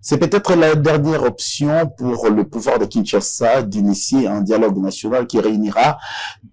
C'est peut-être la dernière option pour le pouvoir de Kinshasa d'initier un dialogue national qui réunira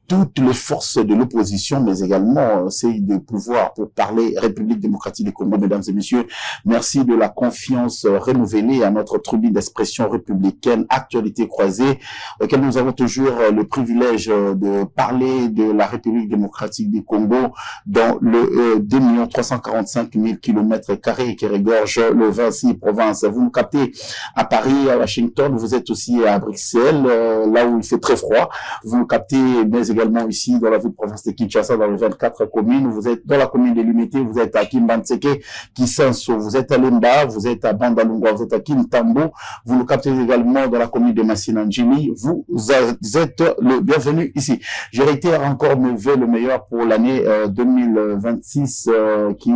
toutes les forces de l'opposition, mais également celles de pouvoir pour parler République démocratique du Congo. Mesdames et messieurs, merci de la confiance renouvelée à notre tribune d'expression républicaine Actualité croisée, auquel nous avons toujours le privilège de parler de la République démocratique du Congo dans le 2 345 000 km² qui regorge le 26 provinces. Vous nous captez à Paris, à Washington, vous êtes aussi à Bruxelles, là où il fait très froid. Vous nous captez, mais également ici dans la ville province de Kinshasa, dans les 24 communes. Vous êtes dans la commune de Limité, vous êtes à Kimbanseke, Kisenso, vous êtes à Lemba, vous êtes à Bandalungwa, vous êtes à Kintambo. Vous nous captez également dans la commune de Massinanjili. Vous êtes le bienvenu ici. Je réitère encore mes vœux le meilleur pour l'année 2026 qui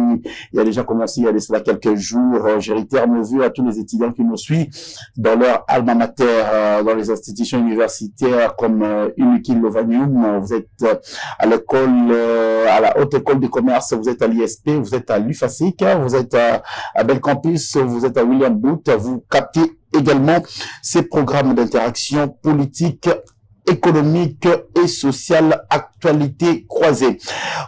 a déjà commencé il y a cela quelques jours. Je réitère mes vœux à tous les étudiants qui nous suivent dans leur alma mater, dans les institutions universitaires comme Uniki Lovanium. Vous êtes à l'école, à la haute école de commerce, vous êtes à l'ISP, vous êtes à l'UFASIC, vous êtes à Belcampus, vous êtes à William Booth. Vous captez également ces programmes d'interaction politique, économique et sociale, actualité croisée.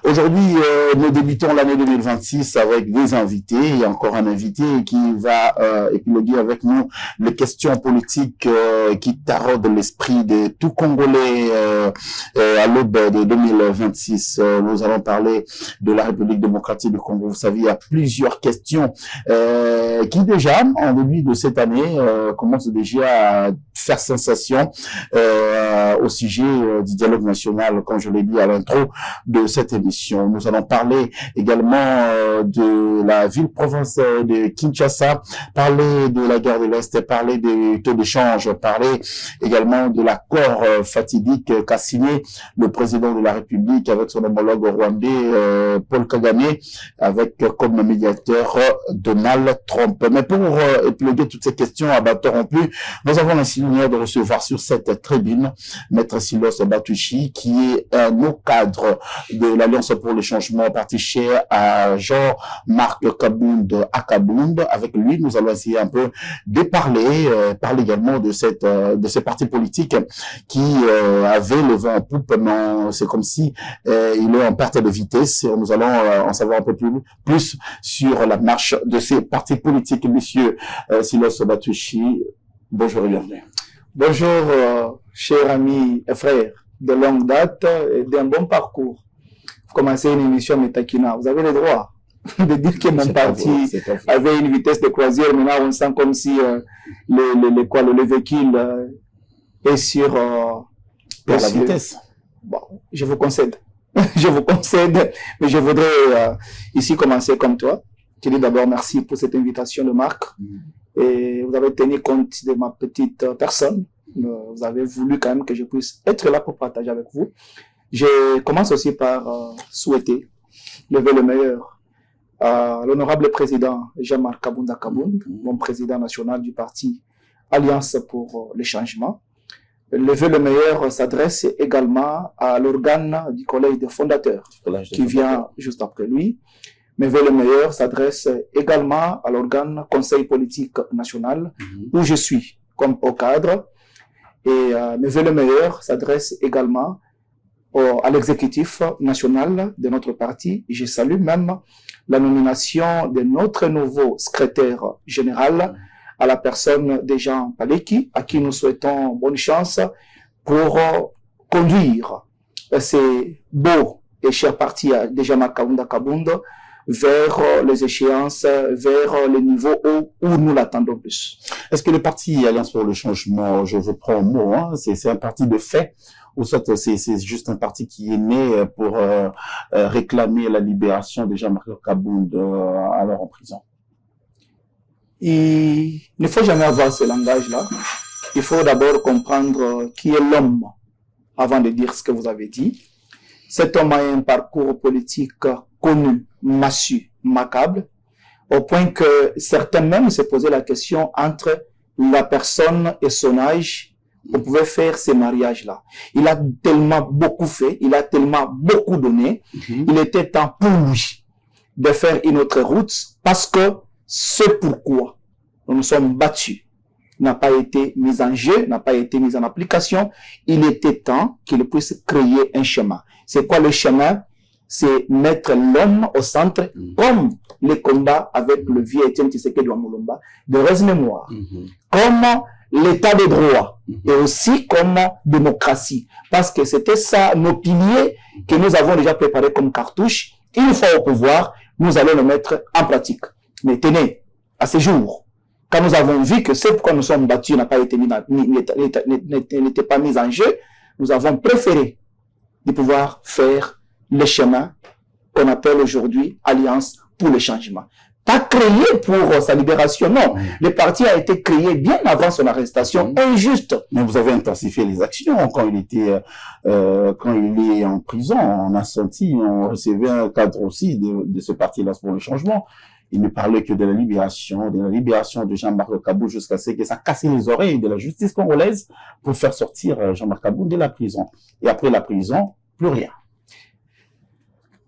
Aujourd'hui, nous débutons l'année 2026 avec des invités et encore un invité qui va épiloguer avec nous les questions politiques qui taraudent l'esprit de tout Congolais à l'aube de 2026. Nous allons parler de la République démocratique du Congo. Vous savez, il y a plusieurs questions qui déjà, en début de cette année, commencent déjà à faire sensation au sujet du dialogue national, comme je l'ai dit à l'intro de cette émission. Nous allons parler également de la ville-province de Kinshasa, parler de la guerre de l'Est, parler des taux d'échange, parler également de l'accord fatidique qu'a signé le président de la République avec son homologue rwandais Paul Kagame, avec comme médiateur Donald Trump. Mais pour épiloguer toutes ces questions à bâton rompu, nous avons l'insigne de recevoir sur cette tribune Maître Silos Batushi, qui est un haut cadre de l'Alliance pour le changement, parti cher à Jean-Marc Kabound à Kabound. Avec lui, nous allons essayer un peu de parler également de ces partis politiques qui avaient le vent en poupe, mais c'est comme si il est en perte de vitesse. Nous allons en savoir un peu plus sur la marche de ces partis politiques. Monsieur Silos Batushi, bonjour et bienvenue. Bonjour, chers amis et frères de longue date et d'un bon parcours. Vous commencez une émission Metakina. Vous avez le droit de dire que mon parti avait une vitesse de croisière. Maintenant, on sent comme si le véhicule est sur la vitesse. Bon, je vous concède. Je vous concède, mais je voudrais ici commencer comme toi. Je dis d'abord merci pour cette invitation de Marc. Et vous avez tenu compte de ma petite personne. Vous avez voulu quand même que je puisse être là pour partager avec vous. Je commence aussi par souhaiter lever le meilleur à l'honorable président Jean-Marc Kabound Kabound, mon président national du parti Alliance pour le changement. Lever le meilleur s'adresse également à l'organe du collège des fondateurs qui vient juste après lui. Mais le meilleur s'adresse également à l'organe Conseil politique national où je suis comme au cadre. Et le meilleur s'adresse également à l'exécutif national de notre parti. Et je salue même la nomination de notre nouveau secrétaire général à la personne de Jean Paleki, à qui nous souhaitons bonne chance pour conduire ces beaux et chers partis de Jean-Marc Kabound vers les échéances, vers les niveaux où nous l'attendons plus. Est-ce que le parti Alliance pour le changement, je vous prends au mot, hein, c'est un parti de fait, ou soit c'est juste un parti qui est né pour réclamer la libération de Jean-Marc Kabound alors en prison? Il ne faut jamais avoir ce langage-là. Il faut d'abord comprendre qui est l'homme avant de dire ce que vous avez dit. Cet homme a un parcours politique connu, massue, macabre, au point que certains même se posaient la question entre la personne et son âge, on pouvait faire ces mariages-là. Il a tellement beaucoup fait, il a tellement beaucoup donné, il était temps pour lui de faire une autre route, parce que ce pourquoi nous nous sommes battus, n'a pas été mis en jeu, n'a pas été mis en application. Il était temps qu'il puisse créer un chemin. C'est quoi le chemin? C'est mettre l'homme au centre, comme les combats avec le vieux Étienne Tshisekedi Wamulumba, de heureuse mémoire, comme l'état de droit, et aussi comme démocratie. Parce que c'était ça, nos piliers que nous avons déjà préparés comme cartouche. Une fois au pouvoir, nous allons le mettre en pratique. Mais tenez, à ce jour, quand nous avons vu que c'est pourquoi nous sommes battus n'a pas été n'était pas mis en jeu, nous avons préféré de pouvoir faire le chemin qu'on appelle aujourd'hui Alliance pour le changement. Pas créé pour sa libération, non. Le parti a été créé bien avant son arrestation, injuste. Mais vous avez intensifié les actions quand il était, quand il est en prison. On a senti, on recevait un cadre aussi de ce parti-là pour le changement. Il ne parlait que de la libération de Jean-Marc Kabou jusqu'à ce que ça casse les oreilles de la justice congolaise pour faire sortir Jean-Marc Kabou de la prison. Et après la prison, plus rien.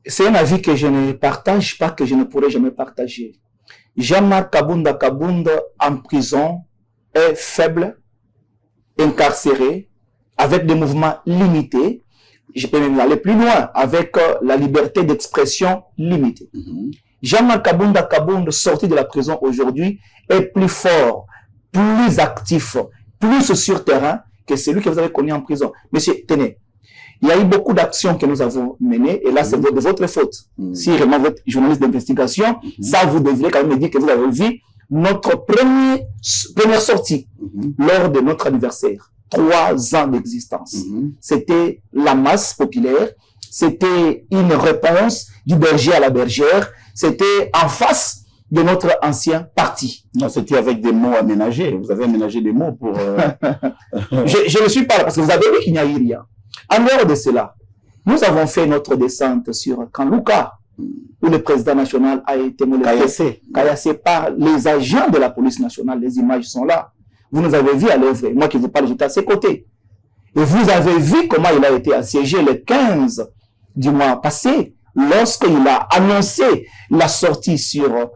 C'est un avis que je ne partage pas, que je ne pourrai jamais partager. Jean-Marc Kabunda en prison est faible, incarcéré, avec des mouvements limités. Je peux même aller plus loin, avec la liberté d'expression limitée. Jean-Marc Kabunda sorti de la prison aujourd'hui, est plus fort, plus actif, plus sur terrain que celui que vous avez connu en prison. Monsieur, tenez, il y a eu beaucoup d'actions que nous avons menées, et là, c'est de votre faute. Si vraiment vous êtes journaliste d'investigation, ça, vous devriez quand même me dire que vous avez vu notre première sortie lors de notre anniversaire. 3 ans d'existence. C'était la masse populaire, c'était une réponse du berger à la bergère, c'était en face de notre ancien parti. Non, c'était avec des mots aménagés. Vous avez aménagé des mots pour... Je ne suis pas là, parce que vous avez vu qu'il n'y a eu rien. En dehors de cela, nous avons fait notre descente sur Kanluka, où le président national a été molesté, caillassé par les agents de la police nationale. Les images sont là. Vous nous avez vu à l'œuvre. Moi qui vous parle, j'étais à ses côtés. Et vous avez vu comment il a été assiégé le 15 du mois passé, lorsqu'il a annoncé la sortie sur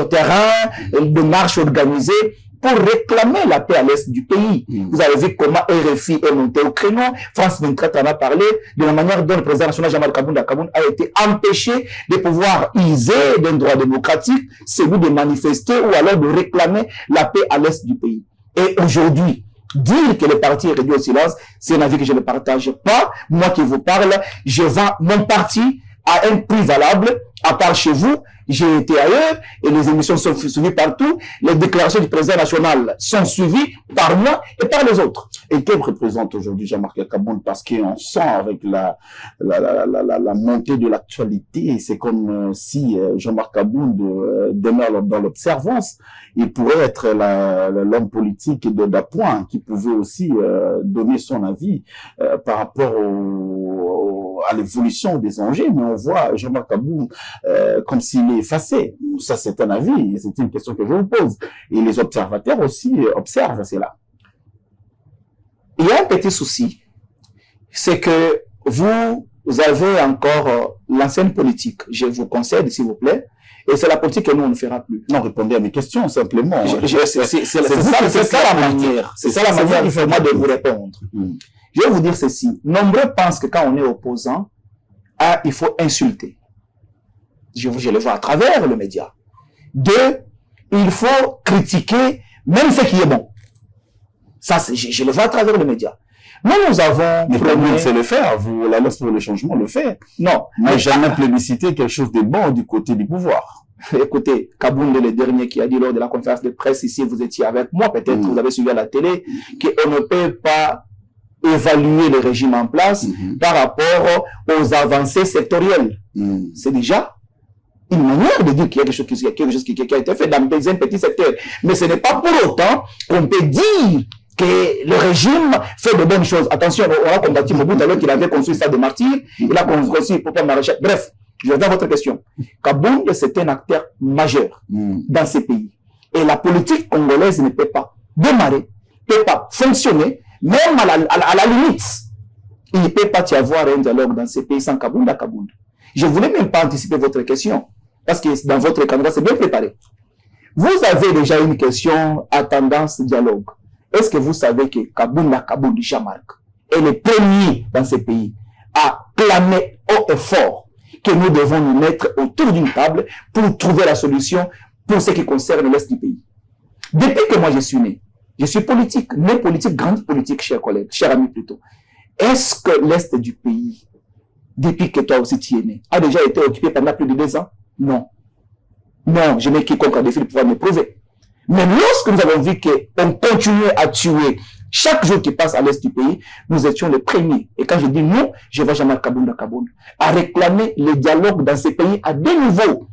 terrain de marche organisée pour réclamer la paix à l'est du pays. Vous avez vu comment RFI est monté au créneau. France 24 en a parlé de la manière dont le président national Jean-Marc Kabunda a été empêché de pouvoir user d'un droit démocratique, celui de manifester ou alors de réclamer la paix à l'est du pays. Et aujourd'hui, dire que le parti est réduit au silence, c'est un avis que je ne partage pas. Moi qui vous parle, je vends mon parti à un prix valable, à part chez vous. J'ai été ailleurs et les émissions sont suivies partout. Les déclarations du président national sont suivies par moi et par les autres. Et que représente aujourd'hui Jean-Marc Kabunda? Parce qu'on sent avec la montée de l'actualité, c'est comme si Jean-Marc Kabunda demeure dans l'observance. Il pourrait être l'homme politique d'appoint qui pouvait aussi donner son avis par rapport à l'évolution des enjeux, mais on voit Jean-Marc Kabunda comme s'il est effacé. Ça, c'est un avis, c'est une question que je vous pose. Et les observateurs aussi observent cela. Il y a un petit souci, c'est que vous avez encore l'ancienne politique. Je vous concède, s'il vous plaît, et c'est la politique que nous, on ne fera plus. Non, répondez à mes questions, simplement. C'est ça la manière. C'est ça la manière pour moi de vous répondre. Je vais vous dire ceci. Nombreux pensent que quand on est opposant, il faut insulter. Je le vois à travers le média. 2, il faut critiquer même ce qui est bon. Ça, je le vois à travers le média. Nous avons... Mais premier, c'est le faire. L'Alliance pour le changement le fait. Non. Mais jamais plébiscité quelque chose de bon du côté du pouvoir. Écoutez, Kabunda, le dernier qui a dit lors de la conférence de presse ici, vous étiez avec moi, peut-être vous avez suivi à la télé, qu'on ne peut pas évaluer le régime en place par rapport aux avancées sectorielles. C'est déjà une manière de dire qu'il y a quelque chose qui a été fait dans un petit secteur. Mais ce n'est pas pour autant qu'on peut dire que le régime fait de bonnes choses. Attention, on a combattu Mobutu alors qu'il avait construit ça de martyrs, il a construit Papa Maréchal. Bref, je reviens à votre question. Kabunda, c'est un acteur majeur dans ces pays. Et la politique congolaise ne peut pas démarrer, ne peut pas fonctionner, même à la limite. Il ne peut pas y avoir un dialogue dans ces pays sans Kabunda. Je ne voulais même pas anticiper votre question, parce que dans votre candidat, c'est bien préparé. Vous avez déjà une question à tendance dialogue. Est-ce que vous savez que Kabounda Jean-Marc est le premier dans ce pays à clamer haut et fort que nous devons nous mettre autour d'une table pour trouver la solution pour ce qui concerne l'Est du pays. Depuis que moi je suis né, je suis politique, né politique, grande politique, chers collègues, chers amis plutôt. Est-ce que l'Est du pays, depuis que toi aussi tu es né, a déjà été occupé pendant plus de 2 ans? Non. Non, je n'ai quiconque a défi de pouvoir me prouver. Mais lorsque nous avons vu qu'on continuait à tuer chaque jour qui passe à l'Est du pays, nous étions les premiers. Et quand je dis nous, je vois Jean-Marc Kabounda à réclamer le dialogue dans ces pays à 2 niveaux.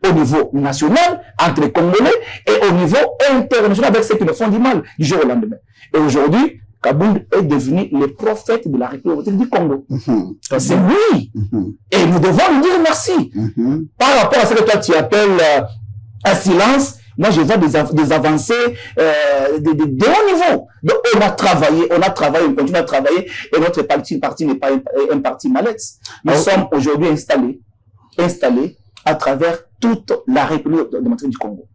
Au niveau national, entre les Congolais, et au niveau international avec ceux qui le font du mal du jour au lendemain. Et aujourd'hui, Kabounda est devenu le prophète de la République du Congo. C'est lui. Et nous devons lui dire merci. Par rapport à ce que toi tu appelles un silence, moi je vois des avancées de haut niveau. Donc on a travaillé, on continue à travailler, et notre parti n'est pas un parti malaise. Nous sommes aujourd'hui installés à travers toute la République démocratique du Congo.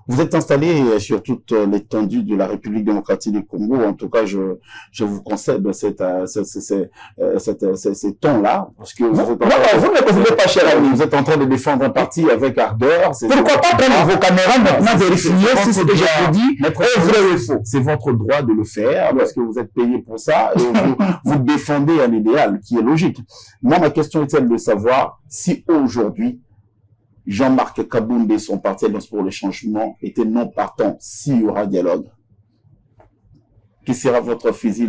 Vous êtes installé sur toute l'étendue de la République démocratique du Congo. En tout cas, je vous concède ces tons-là. Parce que vous ne me concédez pas, cher ami. Vous êtes en train de défendre un parti avec ardeur. Pourquoi pas prendre vos caméras maintenant, vérifier si ce que j'ai dit est vrai ou faux? C'est votre droit de le faire parce que vous êtes payé pour ça et vous défendez un idéal qui est logique. Moi, ma question est celle de savoir si aujourd'hui, Jean-Marc Kabounda et son parti Alliance pour le changement étaient non partants s'il y aura dialogue. Qui sera votre fusil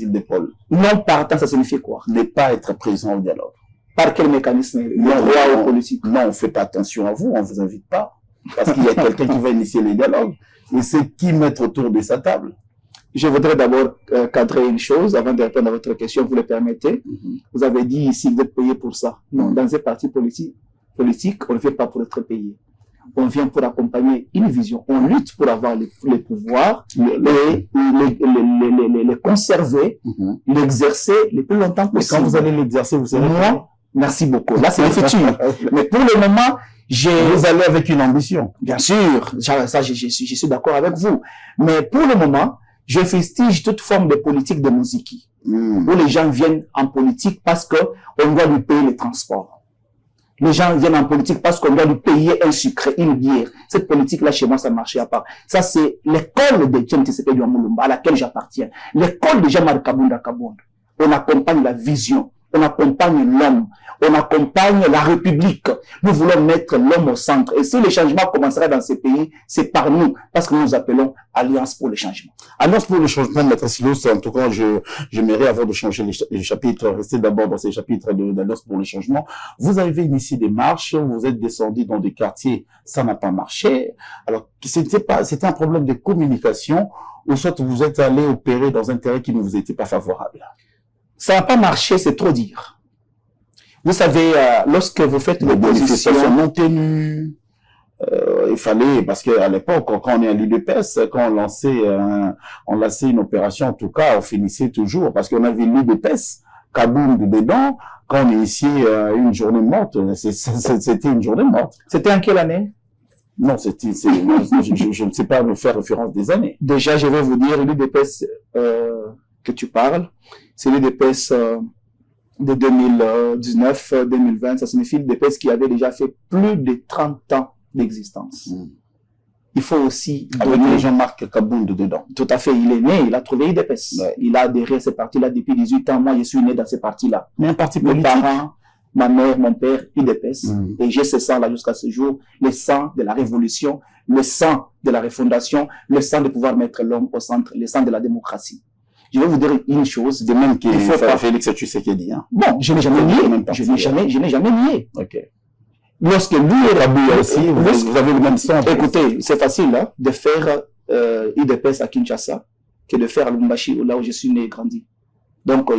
d'épaule? Non partant, ça signifie quoi? Ne pas être présent au dialogue. Par quel mécanisme? Non, politique. Non, on ne fait pas attention à vous, on ne vous invite pas. Parce qu'il y a quelqu'un qui va initier le dialogue. Et c'est qui mettre autour de sa table? Je voudrais d'abord cadrer une chose avant de répondre à votre question, vous le permettez. Vous avez dit ici, vous êtes payé pour ça. Non, dans un parti politique, on ne vient pas pour être payé. On vient pour accompagner une vision. On lutte pour avoir les pouvoirs, les conserver, l'exercer le plus longtemps possible. Et quand vous allez l'exercer, vous serez moi, merci beaucoup. Là, c'est le futur. Mais pour le moment, vous allez avec une ambition. Bien sûr, ça, je suis d'accord avec vous. Mais pour le moment, je fustige toute forme de politique de musique. Où les gens viennent en politique parce qu'on doit lui payer le transport. Les gens viennent en politique parce qu'on doit lui payer un sucre, une bière. Cette politique-là, chez moi, ça ne marchait pas. Ça, c'est l'école de James Tshisekedi Mulumba, à laquelle j'appartiens. L'école de Jean-Marc Kabounda. On accompagne la vision, on accompagne l'homme, on accompagne la République. Nous voulons mettre l'homme au centre. Et si le changement commencera dans ces pays, c'est par nous, parce que nous appelons Alliance pour le changement. Alliance pour le changement, Maître Silos, en tout cas, j'aimerais avant de changer les chapitres, rester d'abord dans ces chapitres d'Alliance pour le changement. Vous avez initié des marches, vous êtes descendu dans des quartiers, ça n'a pas marché. Alors, c'était un problème de communication, ou soit vous êtes allé opérer dans un terrain qui ne vous était pas favorable? Ça n'a pas marché, c'est trop dire. Vous savez, lorsque vous faites les manifestations non tenues, il fallait, parce qu'à l'époque, quand on est à l'UDPS, quand on lançait une opération, en tout cas, on finissait toujours, parce qu'on avait l'UDPS, Kabounda dedans, quand on initiait une journée morte, c'était une journée morte. C'était en quelle année? Non, je ne sais pas me faire référence des années. Déjà, je vais vous dire, l'UDPS que tu parles, c'est l'UDPS de 2019-2020, ça signifie l'UDPS qui avait déjà fait plus de 30 ans d'existence. Il faut aussi donner Jean-Marc Kabounda dedans. Tout à fait, il est né, il a trouvé l'UDPS. Ouais. Il a adhéré à ce parti-là depuis 18 ans. Moi, je suis né dans ce parti-là. Mais un parti politique. Mes parents, ma mère, mon père, UDPS. Et j'ai ce sang-là jusqu'à ce jour, le sang de la révolution, le sang de la refondation, le sang de pouvoir mettre l'homme au centre, le sang de la démocratie. Je vais vous dire une chose. De même qu'il faut pas Félix Tshisekedi, hein. Bon, je n'ai jamais nié. Je n'ai jamais nié. Ok. Lorsque lui et Kabounda aussi, vous avez le même sang. Écoutez, c'est facile, hein, de faire UDPS à Kinshasa que de faire à Lubumbashi, là où je suis né et grandi. Donc,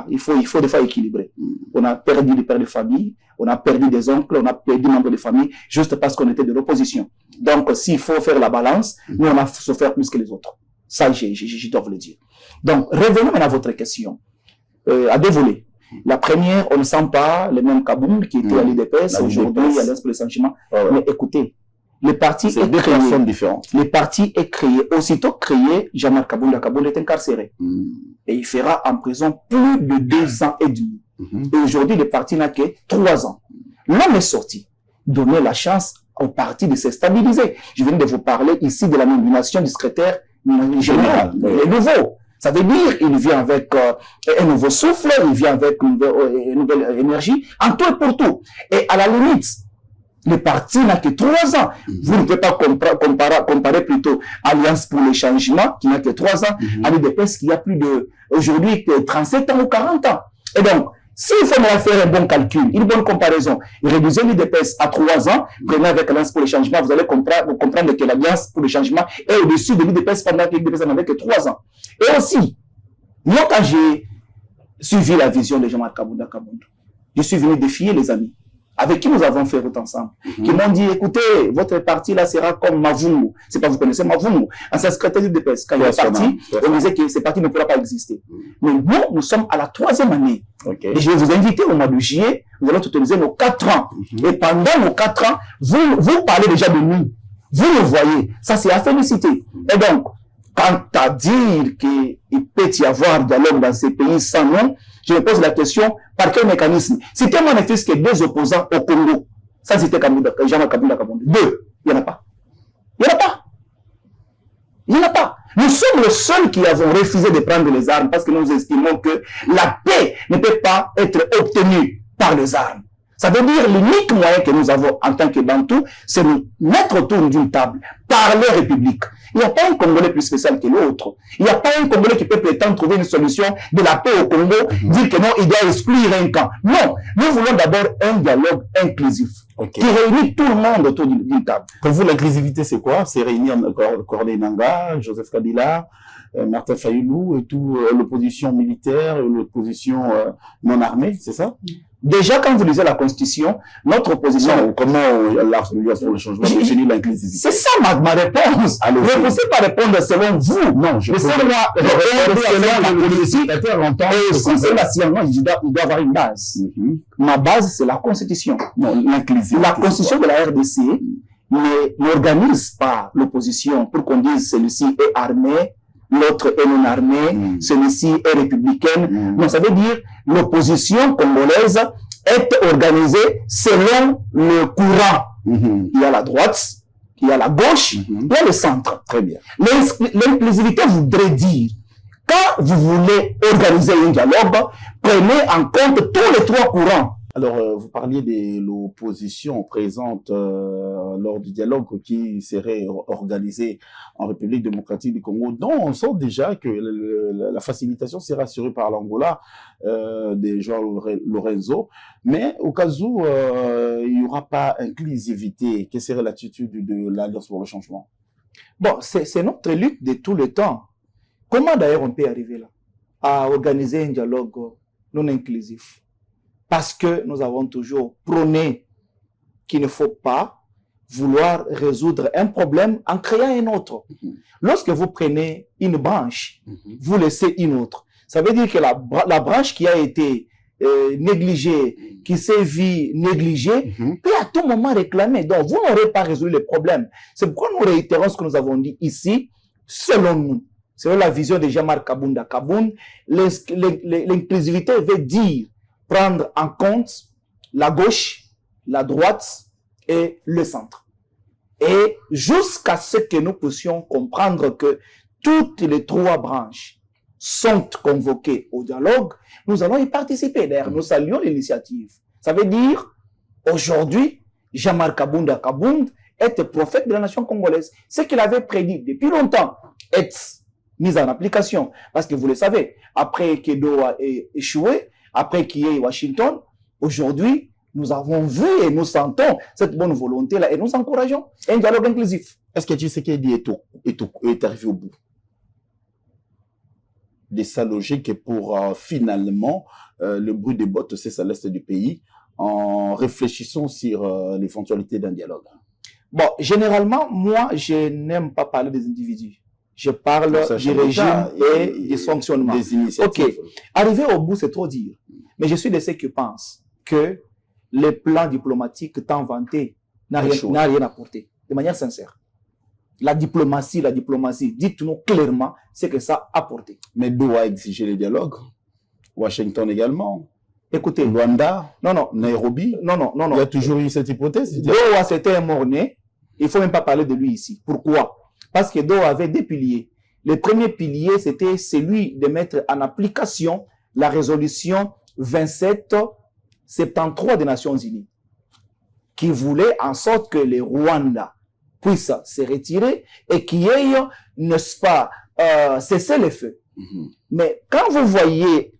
il faut des fois équilibrer. On a perdu des pères de famille, on a perdu des oncles, on a perdu des membres de famille, juste parce qu'on était de l'opposition. Donc, s'il faut faire la balance, nous, on a souffert plus que les autres. Ça, je dois vous le dire. Donc, revenons maintenant à votre question. À deux volets. La première, on ne sent pas le même Kabounda qui était à l'UDPS, aujourd'hui, à l'Alliance pour le changement. Mais écoutez, Le parti C'est est deux créé. personnes différentes. Le parti est créé. Aussitôt créé, Jean-Marc Kabounda Kabounda est incarcéré. Et il fera en prison plus de 2 ans et demi. Et aujourd'hui, le parti n'a que 3 ans. L'homme est sorti. Donner la chance au parti de se stabiliser. Je viens de vous parler ici de la nomination du secrétaire général. Le nouveau. Ça veut dire qu'il vient avec un nouveau souffle, il vient avec une nouvelle énergie, en tout et pour tout. Et à la limite, le parti n'a que 3 ans. Vous ne pouvez pas comparer plutôt Alliance pour le changement, qui n'a que 3 ans, à l'UDPS qui a plus de, aujourd'hui, 37 ans ou 40 ans. Et donc, s'il faut faire un bon calcul, une bonne comparaison, réduisez l'UDPS à 3 ans, prenez avec l'Alliance pour le changement, vous allez comprendre que l'Alliance pour le changement est au-dessus de l'UDPS pendant que l'UDPS n'avait que 3 ans. Et aussi, moi, quand j'ai suivi la vision de Jean-Marc Kabounda Kabounda, je suis venu défier les amis avec qui nous avons fait route ensemble, qui m'ont dit, écoutez, votre parti là sera comme Mavungu. C'est pas, vous connaissez Mavungu, ancien secrétaire du DPS. Quand il est parti, on disait que ce parti ne pourra pas exister. Mais nous sommes à la 3e année. Et je vais vous inviter au mois de juillet, nous allons totaliser nos 4 ans. Et pendant nos 4 ans, vous parlez déjà de nous. Vous le voyez. Ça, c'est à féliciter. Et donc, quant à dire qu'il peut y avoir dialogue dans ces pays sans nom, je me pose la question, par quel mécanisme? C'était un manifeste que 2 opposants au Congo. Ça, c'était Jean-Marc Kabounda Kabounda. 2. Il n'y en a pas. Il n'y en a pas. Il n'y en a pas. Nous sommes les seuls qui avons refusé de prendre les armes parce que nous estimons que la paix ne peut pas être obtenue par les armes. Ça veut dire l'unique moyen que nous avons en tant que Bantou, c'est nous mettre autour d'une table, parler République. Il n'y a pas un Congolais plus spécial que l'autre. Il n'y a pas un Congolais qui peut prétendre trouver une solution de la paix au Congo, dire que non, il doit exclure un camp. Non, nous voulons d'abord un dialogue inclusif qui réunit tout le monde autour d'une table. Pour vous, l'inclusivité, c'est quoi? C'est réunir Corneille Nangaa, Joseph Kabila, Martin Fayulu et tout l'opposition militaire, l'opposition non armée, c'est ça? Déjà, quand vous lisez la Constitution, notre opposition... Non, comment l'Alliance pour le changement définit l'inclusivité? C'est ça ma réponse. Je ne peux pas répondre selon vous. Non, je peux pas répondre selon la politique. Et si c'est la science, il doit avoir une base. Ma base, c'est la Constitution. Non, l'inclusivité. La Constitution de la RDC n'organise pas l'opposition pour qu'on dise celui-ci est armé, l'autre est non armé, celui-ci est républicain. Non, ça veut dire l'opposition congolaise est organisée selon le courant. Il y a la droite, il y a la gauche, il y a le centre. Très bien. L'inclusivité voudrait dire, quand vous voulez organiser un dialogue, prenez en compte tous les 3 courants. Alors, vous parliez de l'opposition présente lors du dialogue qui serait organisé en République démocratique du Congo. Donc, on sent déjà que la facilitation sera assurée par l'Angola de João Lorenzo. Mais au cas où il n'y aura pas inclusivité, quelle serait l'attitude de l'Alliance pour le changement? Bon, c'est notre lutte de tout le temps. Comment d'ailleurs on peut arriver là à organiser un dialogue non inclusif? Parce que nous avons toujours prôné qu'il ne faut pas vouloir résoudre un problème en créant un autre. Lorsque vous prenez une branche, vous laissez une autre. Ça veut dire que la branche qui a été négligée, qui s'est vue négligée, peut à tout moment réclamer. Donc, vous n'aurez pas résolu le problème. C'est pourquoi nous réitérons ce que nous avons dit ici, selon nous. Selon la vision de Jean-Marc Kabounda Kabounda, l'inclusivité veut dire prendre en compte la gauche, la droite et le centre. Et jusqu'à ce que nous puissions comprendre que toutes les 3 branches sont convoquées au dialogue, nous allons y participer. D'ailleurs, nous saluons l'initiative. Ça veut dire, aujourd'hui, Jean-Marc Kabounda Kabounda est prophète de la nation congolaise. Ce qu'il avait prédit depuis longtemps est mis en application. Parce que vous le savez, après qu'Edo a échoué, après qu'il y ait Washington, aujourd'hui, nous avons vu et nous sentons cette bonne volonté-là et nous encourageons un dialogue inclusif. Est-ce que Tshisekedi est arrivé au bout de sa logique pour finalement le bruit des bottes cesse à l'est du pays en réfléchissant sur l'éventualité d'un dialogue? Bon, généralement, moi, je n'aime pas parler des individus. Je parle du régime et du fonctionnement. Des initiatives. Ok. Arriver au bout, c'est trop dire. Mais je suis de ceux qui pensent que les plans diplomatiques tant vantés n'a rien apporté. de manière sincère. La diplomatie, dites-nous clairement ce que ça a apporté. Mais Doha a exigé le dialogue. Washington également. Écoutez, Luanda, non, Nairobi. non. Il y a toujours eu cette hypothèse. Doha, c'était un mort-né. Il ne faut même pas parler de lui ici. Pourquoi? Parce que Doha avait des piliers. Le premier pilier, c'était celui de mettre en application la résolution 2773 des Nations Unies, qui voulait en sorte que les Rwandais puissent se retirer et qu'il y ait, n'est-ce pas, cesser les feux. Mais quand vous voyez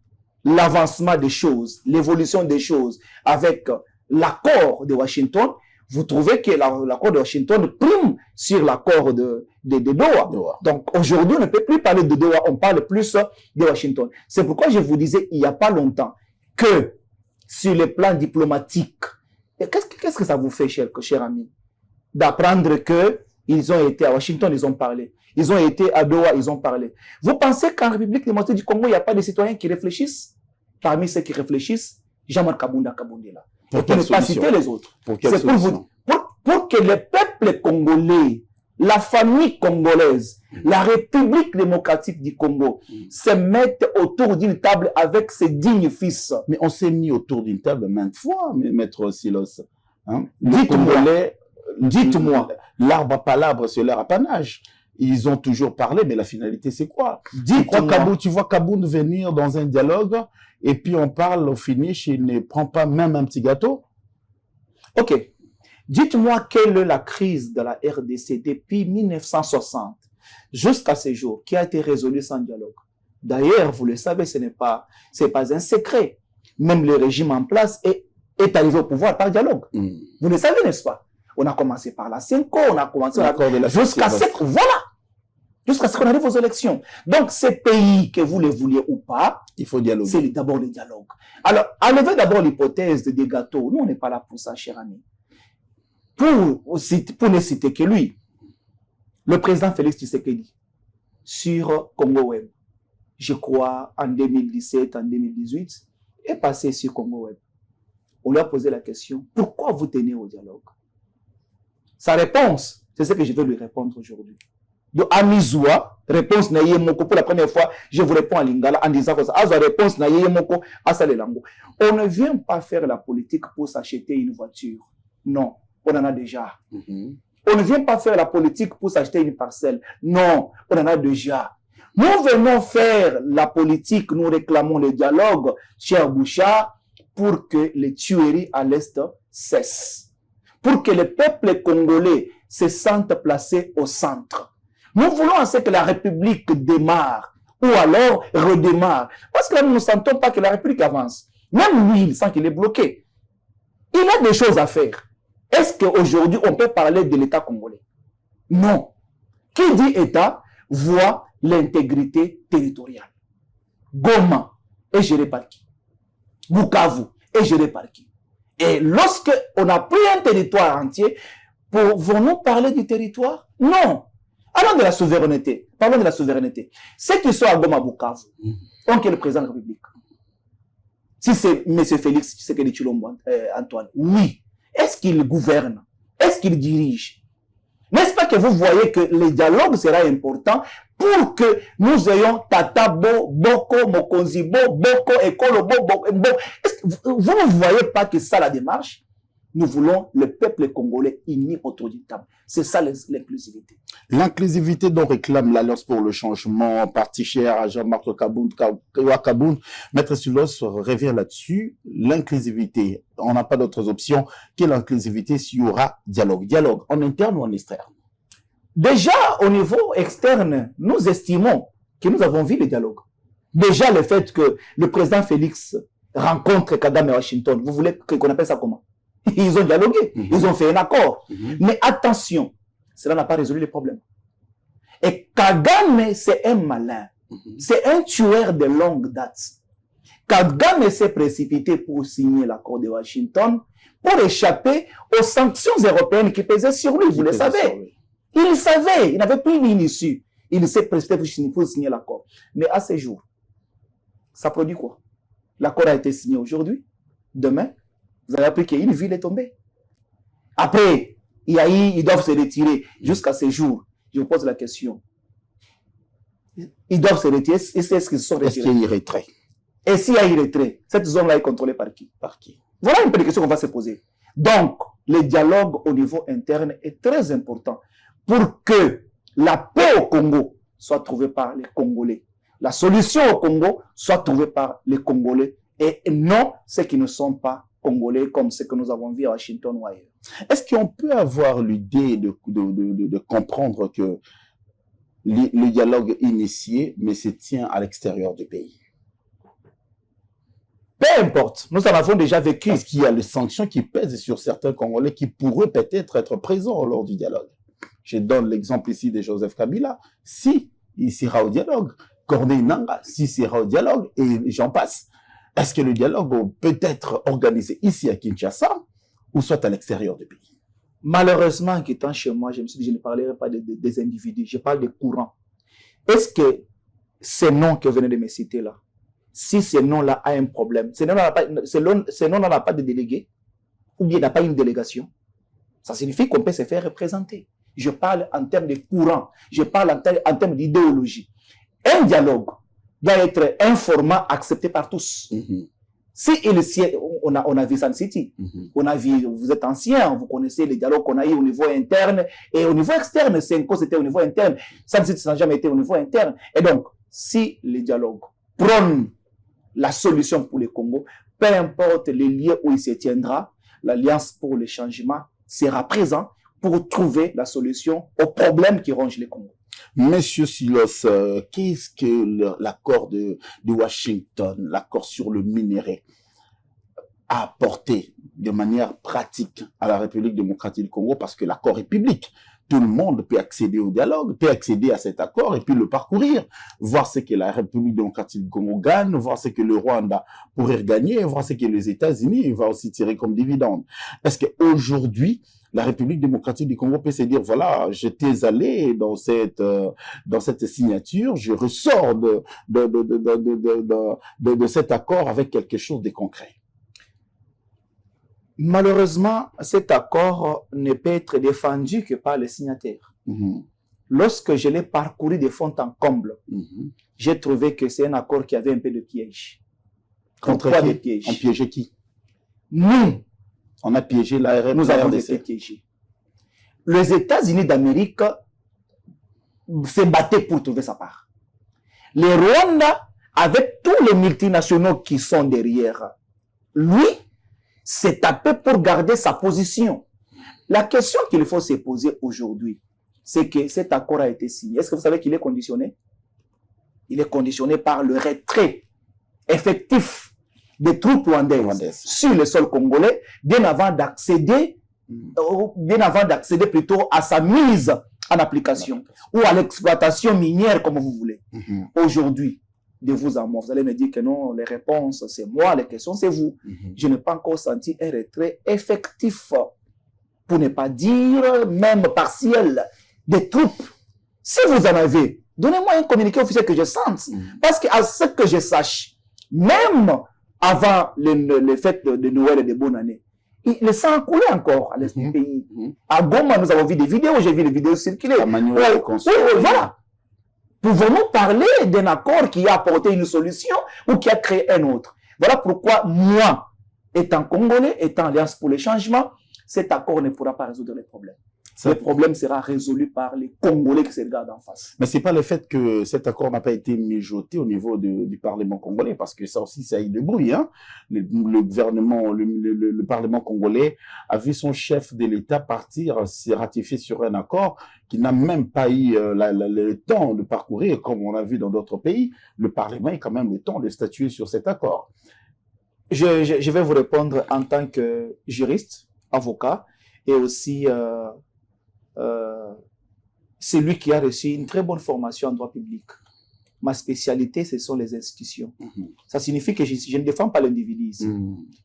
l'avancement des choses, l'évolution des choses avec l'accord de Washington, vous trouvez que l'accord de Washington prime sur l'accord de Doha. Donc aujourd'hui, on ne peut plus parler de Doha, on parle plus de Washington. C'est pourquoi je vous disais il n'y a pas longtemps que sur le plan diplomatique, qu'est-ce que ça vous fait, cher ami, d'apprendre qu'ils ont été à Washington, ils ont parlé. Ils ont été à Doha, ils ont parlé. Vous pensez qu'en République démocratique du Congo, il n'y a pas de citoyens qui réfléchissent? Parmi ceux qui réfléchissent, Jean-Marc Kabunda là. Et pour ne pas citer les autres. C'est pour que le peuple congolais, la famille congolaise, la République démocratique du Congo se mettent autour d'une table avec ses dignes fils. Mais on s'est mis autour d'une table maintes fois, Maître Silos. Hein? Dites-moi. L'arbre à palabre, c'est leur apanage. Ils ont toujours parlé, mais la finalité, c'est quoi? Tu vois Kaboun venir dans un dialogue, et puis on parle au finish, il ne prend pas même un petit gâteau. Ok. Dites-moi quelle est la crise de la RDC depuis 1960 jusqu'à ce jour qui a été résolue sans dialogue. D'ailleurs, vous le savez, c'est pas un secret. Même le régime en place est arrivé au pouvoir par dialogue. Vous le savez, n'est-ce pas? On a commencé par la CENCO, on a commencé jusqu'à ce qu'on arrive aux élections. Donc, ces pays, que vous les vouliez ou pas, il faut dialoguer. C'est d'abord le dialogue. Alors, enlevez d'abord l'hypothèse des gâteaux. Nous, on n'est pas là pour ça, cher ami. Pour ne citer que lui, le président Félix Tshisekedi, sur Congo Web, je crois, en 2017, en 2018, est passé sur Congo Web. On lui a posé la question, pourquoi vous tenez au dialogue? Sa réponse, c'est ce que je vais lui répondre aujourd'hui. De Amizoua, réponse Naye Moko, pour la première fois, je vous réponds à Lingala en disant que ça, réponse Naye Moko, à Salelango. On ne vient pas faire la politique pour s'acheter une voiture. Non, on en a déjà. On ne vient pas faire la politique pour s'acheter une parcelle. Non, on en a déjà. Nous venons faire la politique, nous réclamons le dialogue, cher Bouchard, pour que les tueries à l'Est cessent. Pour que le peuple congolais se sente placé au centre. Nous voulons à ce que la République démarre, ou alors redémarre. Parce que là, nous ne sentons pas que la République avance. Même lui, il sent qu'il est bloqué. Il a des choses à faire. Est-ce qu'aujourd'hui, on peut parler de l'État congolais? Non. Qui dit État voit l'intégrité territoriale. Goma est géré par qui? Bukavu est géré par qui? Et lorsque on a pris un territoire entier, pouvons-nous parler du territoire? Non. Allons de la souveraineté. Parlons de la souveraineté. Ceux qui sont à Goma, Bukavu, ont qui est le président de la République? Si c'est M. Félix Tshisekedi Tshilombo Antoine, oui. Est-ce qu'il gouverne? Est-ce qu'il dirige? N'est-ce pas que vous voyez que le dialogue sera important pour que nous ayons Tatabo, Boko, Mokonzibo, Boko, Ekolo, Boko. Vous ne voyez pas que ça la démarche? Nous voulons le peuple congolais uni autour d'une table. C'est ça l'inclusivité. L'inclusivité dont réclame l'Alliance pour le changement, parti cher à Jean-Marc Kaboun, Maître Silos revient là-dessus. L'inclusivité, on n'a pas d'autres options que l'inclusivité s'il y aura dialogue. Dialogue en interne ou en externe? Déjà, au niveau externe, nous estimons que nous avons vu le dialogue. Déjà, le fait que le président Félix rencontre Kagame à Washington, vous voulez qu'on appelle ça comment? Ils ont dialogué, ils ont fait un accord. Mais attention, cela n'a pas résolu les problèmes. Et Kagame, c'est un malin. C'est un tueur de longue date. Kagame s'est précipité pour signer l'accord de Washington pour échapper aux sanctions européennes qui pesaient sur lui. Vous le savez. Il savait, il n'avait plus une issue. Il s'est précipité pour signer l'accord. Mais à ce jour, ça produit quoi? L'accord a été signé aujourd'hui. Demain, vous avez appris qu'une ville est tombée. Après, ils doivent se retirer jusqu'à ce jour. Je vous pose la question. Ils doivent se retirer. Est-ce qu'ils se sont retirés? Est-ce qu'il y a eu retrait? Et s'il y a eu retrait, cette zone-là est contrôlée par qui? Par qui? Voilà un peu les questions qu'on va se poser. Donc, le dialogue au niveau interne est très important pour que la paix au Congo soit trouvée par les Congolais. La solution au Congo soit trouvée par les Congolais et non ceux qui ne sont pas Congolais comme ce que nous avons vu à Washington ou ailleurs. Est-ce qu'on peut avoir l'idée de comprendre que le dialogue initié, mais se tient à l'extérieur du pays? Peu importe, nous en avons déjà vécu. Est-ce qu'il y a les sanctions qui pèsent sur certains Congolais qui pourraient peut-être être présents lors du dialogue? Je donne l'exemple ici de Joseph Kabila. Si il sera au dialogue, Corneille Nangaa, s'il sera au dialogue, et j'en passe. Est-ce que le dialogue peut être organisé ici à Kinshasa ou soit à l'extérieur du pays? Malheureusement, en étant chez moi, je me suis dit, je ne parlerai pas des individus, je parle des courants. Est-ce que ces noms que vous venez de me citer là, si ce nom-là a un problème, ce nom-là n'a pas de délégué, ou bien n'a pas une délégation, ça signifie qu'on peut se faire représenter. Je parle en termes de courant, je parle en termes d'idéologie. Un dialogue doit être un format accepté par tous. Si on a vu Sun City, on a vu, vous êtes ancien, vous connaissez les dialogues qu'on a eu au niveau interne et au niveau externe. Senko, c'était au niveau interne. Sun City, ça n'a jamais été au niveau interne. Et donc, si les dialogues prônent la solution pour le Congo, peu importe les lieux où il se tiendra, l'Alliance pour le changement sera présente pour trouver la solution aux problèmes qui rongent le Congo. Monsieur Silos, qu'est-ce que l'accord de Washington, l'accord sur le minerai, a apporté de manière pratique à la République démocratique du Congo? Parce que l'accord est public. Tout le monde peut accéder au dialogue, peut accéder à cet accord et puis le parcourir, voir ce que la République démocratique du Congo gagne, voir ce que le Rwanda pourrait gagner, voir ce que les États-Unis vont aussi tirer comme dividende. Est-ce qu'aujourd'hui, la République démocratique du Congo peut se dire, voilà, j'étais allé dans cette signature, je ressors de cet accord avec quelque chose de concret? Malheureusement, cet accord ne peut être défendu que par les signataires. Lorsque je l'ai parcouru de fond en comble, j'ai trouvé que c'est un accord qui avait un peu de piège. Contre qui? Des pièges. On piégeait qui? Nous, on a piégé l'ARN. Nous avons été piégés. Les États-Unis d'Amérique se battaient pour trouver sa part. Le Rwanda, avec tous les multinationaux qui sont derrière, lui, s'est tapé pour garder sa position. La question qu'il faut se poser aujourd'hui, c'est que cet accord a été signé. Est-ce que vous savez qu'il est conditionné? Il est conditionné par le retrait effectif des troupes rwandaises sur le sol congolais, bien avant d'accéder plutôt à sa mise en application ou à l'exploitation minière, comme vous voulez. Aujourd'hui, de vous à moi, vous allez me dire que non, les réponses c'est moi, les questions c'est vous. Je n'ai pas encore senti un retrait effectif, pour ne pas dire même partiel, des troupes. Si vous en avez, donnez-moi un communiqué officiel que je sente. Parce qu'à ce que je sache, même avant les fêtes de Noël et de bonne année, le sang coulait encore à l'est du pays. À Goma, nous avons vu des vidéos, j'ai vu des vidéos circuler. Voilà. Pouvons-nous parler d'un accord qui a apporté une solution ou qui a créé un autre? Voilà pourquoi moi, étant Congolais, étant Alliance pour le changement, cet accord ne pourra pas résoudre les problèmes. Le problème sera résolu par les Congolais qui se regardent en face. Mais ce n'est pas le fait que cet accord n'a pas été mijoté au niveau du Parlement congolais, parce que ça aussi, ça a eu de bruit. Hein? Le gouvernement, le Parlement congolais a vu son chef de l'État partir, se ratifier sur un accord qui n'a même pas eu le temps de parcourir, comme on a vu dans d'autres pays. Le Parlement a quand même le temps de statuer sur cet accord. Je vais vous répondre en tant que juriste, avocat, et aussi c'est lui qui a reçu une très bonne formation en droit public. Ma spécialité, ce sont les institutions. Ça signifie que je ne défends pas l'individu ici.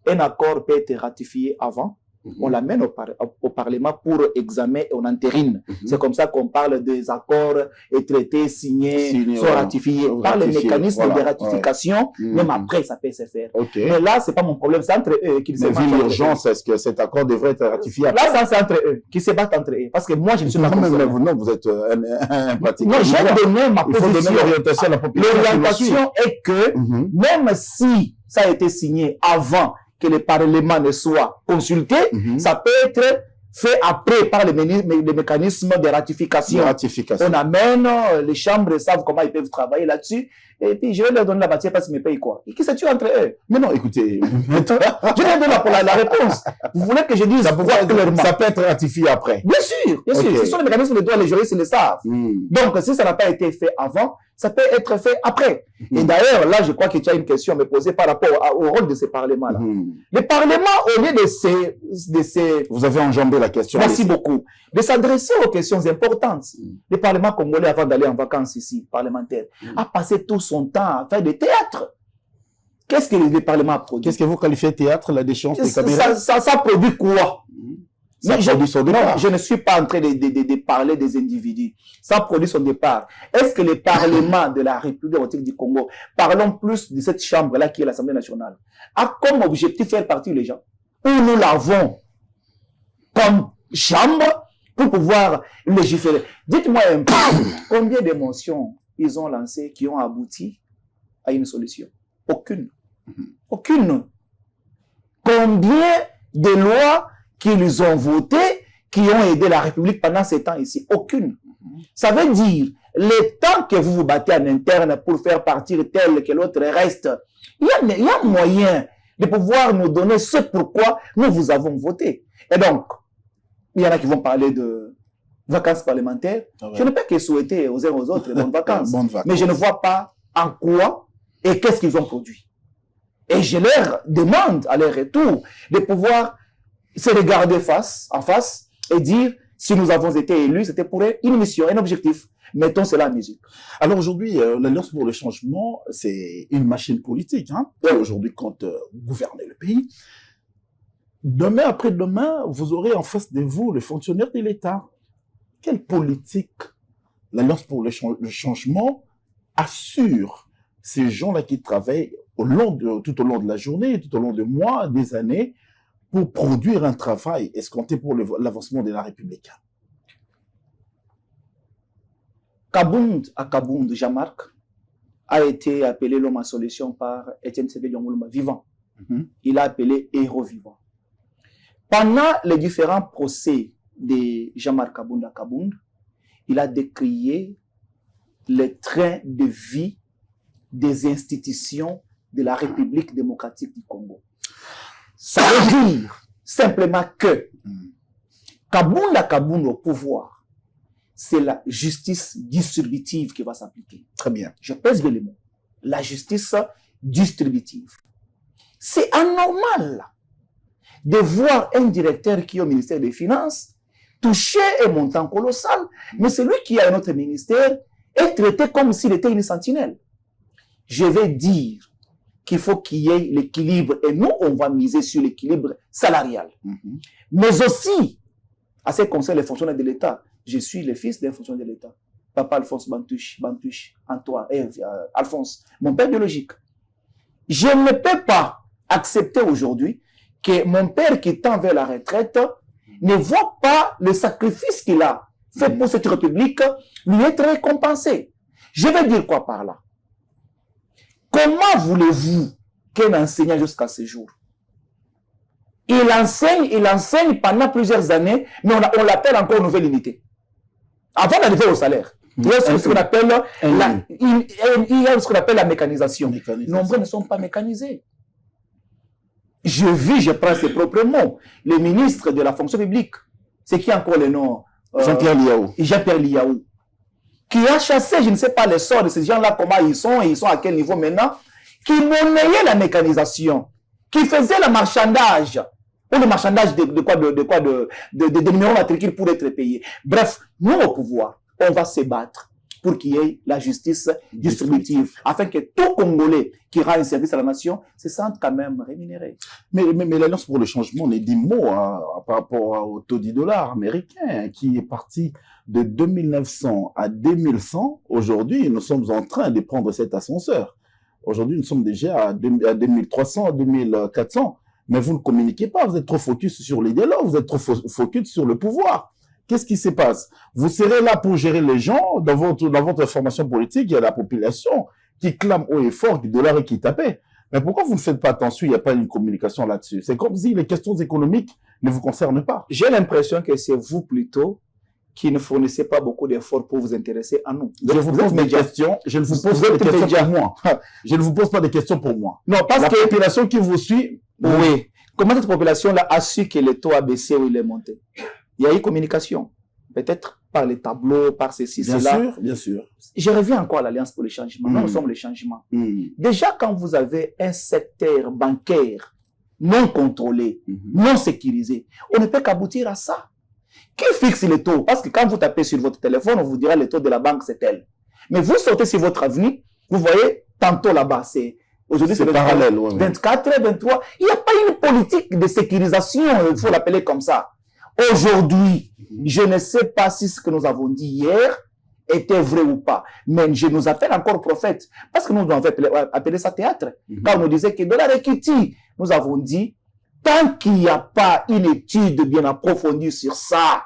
Un accord peut être ratifié avant, on l'amène au Parlement pour examen et on entérine. C'est comme ça qu'on parle des accords et traités signés, sont ratifiés. Par les mécanismes de ratification, même après, ça peut se faire. Mais là, c'est pas mon problème, c'est entre eux qu'ils se battent. Mais vu l'urgence, est-ce que cet accord devrait être ratifié après? Là, c'est entre eux, qui se battent entre eux. Parce que moi, je ne suis pas concerné. Non, vous êtes un pratiquant. Non, j'ai donné ma position. Il faut donner l'orientation à la population. L'orientation est que, même si ça a été signé avant que le Parlement ne soit consulté, ça peut être fait après par les mécanismes de ratification. On amène, les chambres savent comment ils peuvent travailler là-dessus, et puis je vais leur donner la matière parce qu'ils me payent quoi. Et qui se tue entre eux? Mais non, écoutez, je vais donner la réponse. Vous voulez que je dise ça peut être ratifié après? Bien sûr, bien sûr. Ce sont les mécanismes de droit, les juristes le savent. Donc, si ça n'a pas été fait avant, ça peut être fait après. Et d'ailleurs, là, je crois que tu as une question à me poser par rapport au rôle de ces parlements-là. Les parlements, au lieu de ces... Vous avez enjambé la question. Merci beaucoup. De s'adresser aux questions importantes. Le Parlement congolais, avant d'aller en vacances ici, parlementaire, a passé tout son temps à faire des théâtres. Qu'est-ce que le Parlement a produit? Qu'est-ce que vous qualifiez de théâtre, la déchéance des caméras? Ça produit quoi? Je ne suis pas en train de parler des individus. Ça produit son départ. Est-ce que le Parlement de la République démocratique du Congo, parlons plus de cette chambre-là qui est l'Assemblée nationale, a comme objectif faire partie les gens? Ou nous l'avons comme chambre pour pouvoir légiférer? Dites-moi un peu, combien de motions ils ont lancées qui ont abouti à une solution? Aucune. Aucune. Combien de lois qu'ils ont voté, qui ont aidé la République pendant ces temps ici? Aucune. Ça veut dire, le temps que vous vous battez en interne pour faire partir tel que l'autre reste, il y a moyen de pouvoir nous donner ce pourquoi nous vous avons voté. Et donc, il y en a qui vont parler de vacances parlementaires. Je ne peux que souhaiter aux uns aux autres bonnes vacances. Mais je ne vois pas en quoi et qu'est-ce qu'ils ont produit. Et je leur demande à leur retour de pouvoir se regarder en face et dire, si nous avons été élus, c'était pour une mission, un objectif. Mettons cela en musique. Alors aujourd'hui, l'Alliance pour le changement, c'est une machine politique. Aujourd'hui, quand vous gouvernez le pays, demain, après-demain, vous aurez en face de vous le fonctionnaire de l'État. Quelle politique l'Alliance pour le changement assure ces gens-là qui travaillent tout au long de la journée, tout au long des mois, des années, pour produire un travail escompté pour l'avancement de la République? Kabound, Jean-Marc, a été appelé l'homme à solution par Étienne Tshisekedi Tshilombo vivant. Il a appelé héros vivant. Pendant les différents procès de Jean-Marc Kabound, il a décrié les trains de vie des institutions de la République démocratique du Congo. Ça veut dire simplement que Kabound au pouvoir, c'est la justice distributive qui va s'appliquer. Très bien. Je pèse bien les mots. La justice distributive. C'est anormal de voir un directeur qui est au ministère des Finances toucher un montant colossal, mais celui qui est à notre ministère est traité comme s'il était une sentinelle. Je vais dire qu'il faut qu'il y ait l'équilibre, et nous, on va miser sur l'équilibre salarial. Mais aussi, à ce qui concerne les fonctionnaires de l'État, je suis le fils d'un fonctionnaire de l'État. Papa Alphonse Bantouche, Antoine, Alphonse, mon père biologique. Je ne peux pas accepter aujourd'hui que mon père qui tend vers la retraite ne voit pas le sacrifice qu'il a fait pour cette République lui être récompensé. Je vais dire quoi par là? Comment voulez-vous qu'un enseignant jusqu'à ce jour, il enseigne pendant plusieurs années, mais on l'appelle encore nouvelle unité. Avant d'arriver au salaire, il y a ce qu'on appelle la mécanisation. Nombreux ne sont pas mécanisés. Je prends ses propres mots. Le ministre de la fonction publique, c'est qui encore le nom? Jean-Pierre Liaou. Jean-Pierre Liaou. Qui a chassé, je ne sais pas les sorts de ces gens-là, comment ils sont à quel niveau maintenant, qui monnayait la mécanisation, qui faisait le marchandage, ou le marchandage de numéros matricules pour être payé. Bref, nous au pouvoir, on va se battre pour qu'il y ait la justice distributive, afin que tout Congolais qui rend un service à la nation se sente quand même rémunéré. Mais l'Alliance pour le changement n'est dit mot par rapport au taux du dollar américain qui est parti de 2900 à 2100. Aujourd'hui, nous sommes en train de prendre cet ascenseur. Aujourd'hui, nous sommes déjà à 2300, 2400. Mais vous ne communiquez pas, vous êtes trop focus sur les dialogues, vous êtes trop focus sur le pouvoir. Qu'est-ce qui se passe? Vous serez là pour gérer les gens. Dans votre formation politique, il y a la population qui clame haut et fort du dollar et qui tapait. Mais pourquoi vous ne faites pas attention? Il n'y a pas une communication là-dessus. C'est comme si les questions économiques ne vous concernent pas. J'ai l'impression que c'est vous plutôt qui ne fournissez pas beaucoup d'efforts pour vous intéresser à nous. Je vous pose des questions. Je ne vous pose pas des questions pour moi. Je ne vous pose pas des questions pour moi. Non, parce que la population qui vous suit. Oui. Comment cette population-là a su que le taux a baissé ou il est monté? Il y a eu communication. Peut-être par les tableaux, par ceci, cela. Bien sûr, bien sûr. Je reviens encore à l'Alliance pour le changement. Nous sommes le changement. Déjà, quand vous avez un secteur bancaire non contrôlé, non sécurisé, on ne peut qu'aboutir à ça. Qui fixe les taux? Parce que quand vous tapez sur votre téléphone, on vous dira le taux de la banque, c'est tel. Mais vous sortez sur votre avenue, vous voyez, tantôt là-bas, c'est... Aujourd'hui, c'est parallèle. 24, 23. Il n'y a pas une politique de sécurisation, il faut l'appeler comme ça. Aujourd'hui, je ne sais pas si ce que nous avons dit hier était vrai ou pas. Mais je nous appelle encore prophète. Parce que nous avons appelé ça théâtre. Quand on nous disait que de la réquité, nous avons dit, tant qu'il n'y a pas une étude bien approfondie sur ça,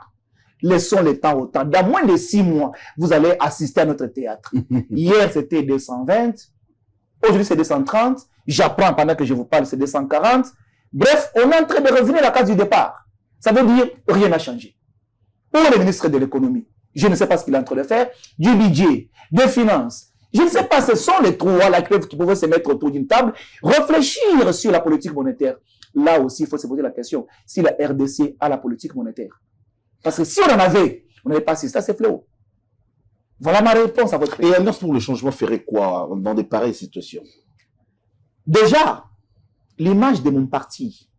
laissons le temps au temps. Dans moins de 6 mois, vous allez assister à notre théâtre. Hier, c'était 220. Aujourd'hui, c'est 230. J'apprends pendant que je vous parle, c'est 240. Bref, on est en train de revenir à la case du départ. Ça veut dire rien n'a changé. Pour le ministre de l'économie, je ne sais pas ce qu'il est en train de faire, du budget, des finances. Je ne sais pas, ce sont les trois la crève qui pouvaient se mettre autour d'une table, réfléchir sur la politique monétaire. Là aussi, il faut se poser la question, si la RDC a la politique monétaire. Parce que si on en avait, on n'avait pas assisté à ces fléaux. Voilà ma réponse à votre question. Et l'Alliance pour le changement ferait quoi dans de pareilles situations? Déjà, l'image de mon parti,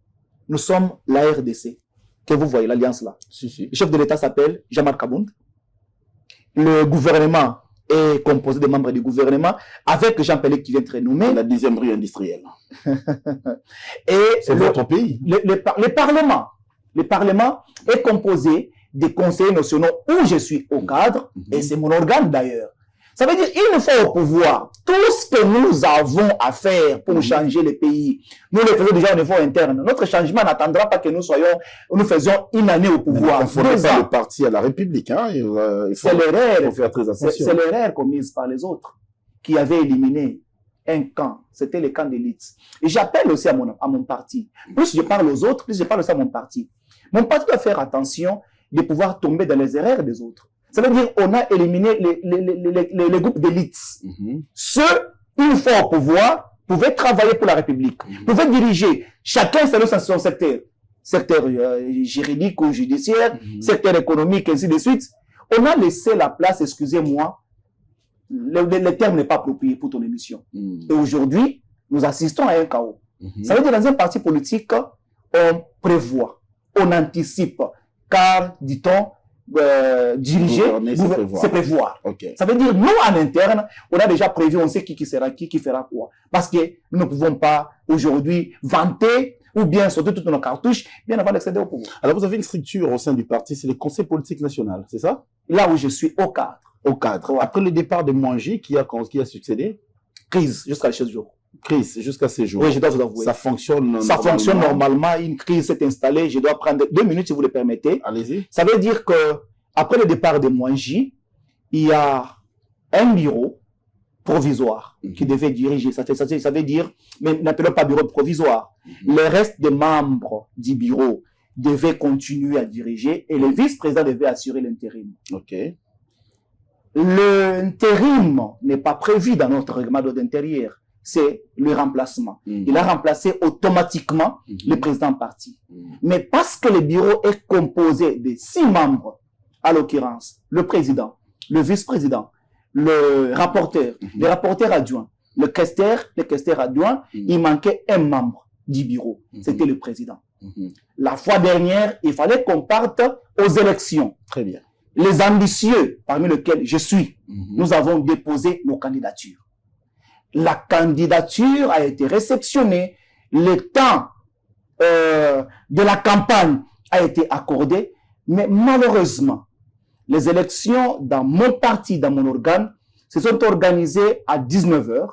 nous sommes la RDC, que vous voyez, l'alliance là. Si. Le chef de l'État s'appelle Jean-Marc Kabound. Le gouvernement est composé de membres du gouvernement, avec Jean Pelé qui vient être nommé. La 10e rue industrielle. Et c'est votre pays. Le Parlement est composé des conseillers nationaux où je suis au cadre, et c'est mon organe d'ailleurs. Ça veut dire une fois au pouvoir, tout ce que nous avons à faire pour changer le pays, nous le faisons déjà au niveau interne. Notre changement n'attendra pas que nous faisions une année au pouvoir. Il ne faut pas le parti à la République. Hein. C'est l'erreur. Il faut faire très attention. C'est l'erreur commise par les autres qui avaient éliminé un camp. C'était le camp d'élite. Et j'appelle aussi à mon parti. Plus je parle aux autres, plus je parle aussi à mon parti. Mon parti doit faire attention de pouvoir tomber dans les erreurs des autres. Ça veut dire qu'on a éliminé les groupes d'élite. Ceux, une fois au pouvoir, pouvaient travailler pour la République, pouvaient diriger chacun selon son secteur. Secteur juridique ou judiciaire, secteur économique, ainsi de suite. On a laissé la place, excusez-moi, le terme n'est pas approprié pour ton émission. Et aujourd'hui, nous assistons à un chaos. Ça veut dire dans un parti politique, on prévoit, on anticipe, car, dit-on, diriger, c'est prévoir. Okay. Ça veut dire, nous, en interne, on a déjà prévu, on sait qui sera qui fera quoi. Parce que nous ne pouvons pas, aujourd'hui, vanter ou bien sortir toutes nos cartouches, bien avant d'accéder au pouvoir. Alors, vous avez une structure au sein du parti, c'est le Conseil politique national, c'est ça? Là où je suis, au cadre. Au cadre. Ouais. Après le départ de Mwangi, qui a succédé? Crise, jusqu'à ce jour. Crise, jusqu'à ce jour. Oui, je dois vous avouer. Ça fonctionne normalement. Une crise s'est installée. Je dois prendre 2 minutes si vous le permettez. Allez-y. Ça veut dire que après le départ de Mwangi, il y a un bureau provisoire qui devait diriger. Ça veut dire, mais n'appelons pas bureau provisoire. Le reste des membres du bureau devaient continuer à diriger et le vice-président devait assurer l'intérim. Ok. L'intérim n'est pas prévu dans notre règlement d'ordre intérieur. C'est le remplacement. Il a remplacé automatiquement le président parti. Mais parce que le bureau est composé de 6 membres, à l'occurrence, le président, le vice-président, le rapporteur adjoint, le questeur adjoint, il manquait un membre du bureau. C'était le président. La fois dernière, il fallait qu'on parte aux élections. Très bien. les ambitieux, parmi lesquels je suis, nous avons déposé nos candidatures. La candidature a été réceptionnée, le temps de la campagne a été accordé, mais malheureusement, les élections dans mon parti, dans mon organe, se sont organisées à 19 h.